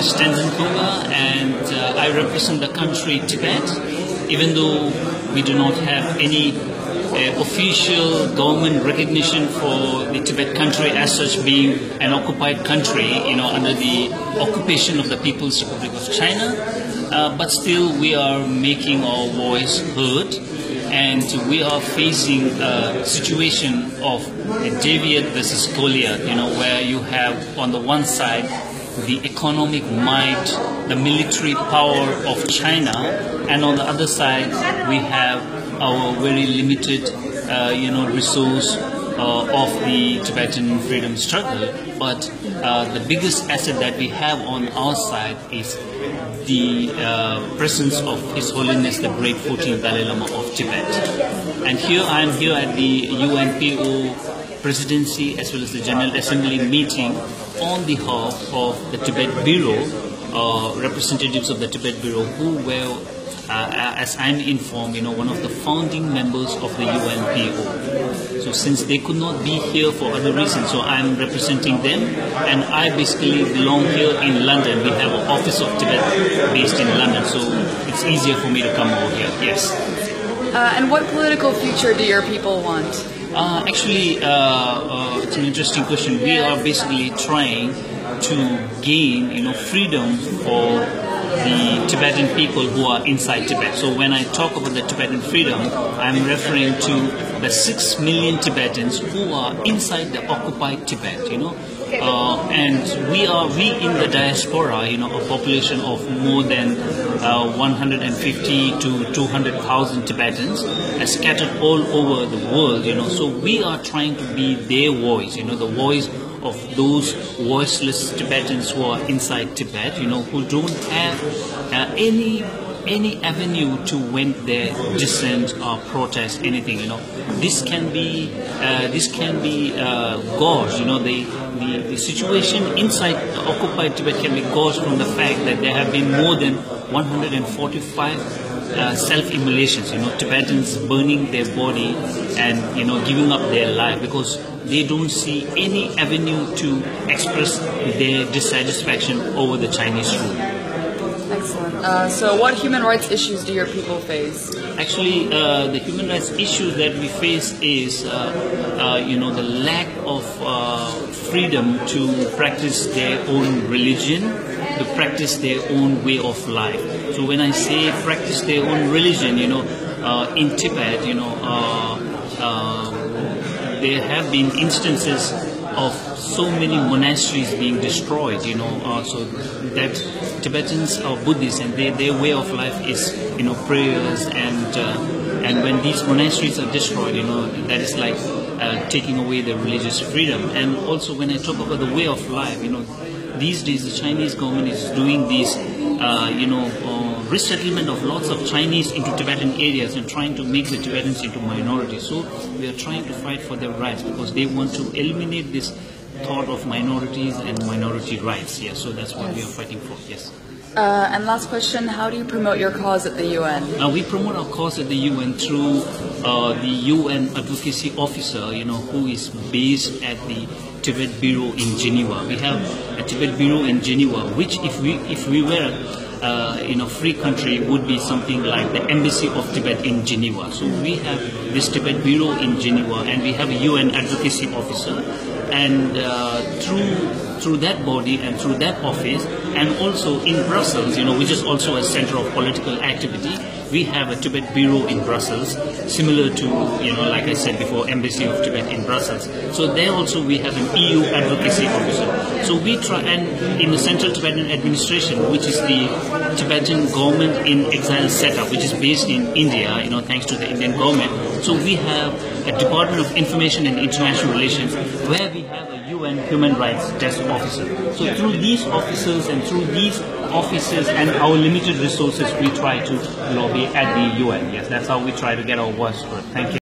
is Tenzin Kunga, and I represent the country Tibet. Even though we do not have any official government recognition for the Tibet country as such being an occupied country, under the occupation of the People's Republic of China, but still we are making our voice heard, and we are facing a situation of a Javier versus Goliath, where you have on the one side the economic might, the military power of China, and on the other side we have our very limited, resource of the Tibetan freedom struggle. But the biggest asset that we have on our side is the presence of His Holiness the Great 14th Dalai Lama of Tibet. And here I am here at the UNPO Presidency as well as the General Assembly meeting on behalf of the Tibet Bureau, representatives of the Tibet Bureau who were, as I'm informed, one of the founding members of the UNPO. So since they could not be here for other reasons, so I'm representing them, and I basically belong here in London. We have an Office of TIBET based in London, so it's easier for me to come over here, yes. And what political future do your people want? Actually, it's an interesting question. We are basically trying to gain, freedom for the Tibetan people who are inside Tibet. So when I talk about the Tibetan freedom, I'm referring to the 6 million Tibetans who are inside the occupied Tibet, and we in the diaspora, a population of more than 150 to 200,000 Tibetans scattered all over the world, so we are trying to be their voice, the voice of those voiceless Tibetans who are inside Tibet, who don't have any avenue to vent their dissent or protest, anything, This can be gauged, the situation inside the occupied Tibet can be gauged from the fact that there have been more than 145 self-immolations, Tibetans burning their body and, giving up their life because they don't see any avenue to express their dissatisfaction over the Chinese rule. Excellent. So what human rights issues do your people face? Actually, the human rights issues that we face is, the lack of freedom to practice their own religion, to practice their own way of life. So when I say practice their own religion, in Tibet, there have been instances of so many monasteries being destroyed, so that Tibetans are Buddhists and their way of life is, prayers, and when these monasteries are destroyed, that is like taking away their religious freedom. And also when I talk about the way of life, these days the Chinese government is doing these, resettlement of lots of Chinese into Tibetan areas and trying to make the Tibetans into minorities. So we are trying to fight for their rights because they want to eliminate this thought of minorities and minority rights. Yes, so that's what we are fighting for. Yes. And last question, how do you promote your cause at the UN? We promote our cause at the UN through the UN advocacy officer, who is based at the Tibet Bureau in Geneva. We have a Tibet Bureau in Geneva, which if we were in a free country would be something like the Embassy of Tibet in Geneva. So we have this Tibet Bureau in Geneva, and we have a UN advocacy officer, and through that body and through that office, and also in Brussels, which is also a center of political activity, we have a Tibet Bureau in Brussels, similar to, like I said before, Embassy of Tibet in Brussels. So there also we have an EU advocacy officer. So we try, and in the Central Tibetan Administration, which is the Tibetan government in exile setup, which is based in India, thanks to the Indian government. So we have a Department of Information and International Relations, where we have a UN Human Rights Desk officer. So through these officers and through these offices and our limited resources, we try to lobby at the UN. Yes, that's how we try to get our voice heard. Thank you.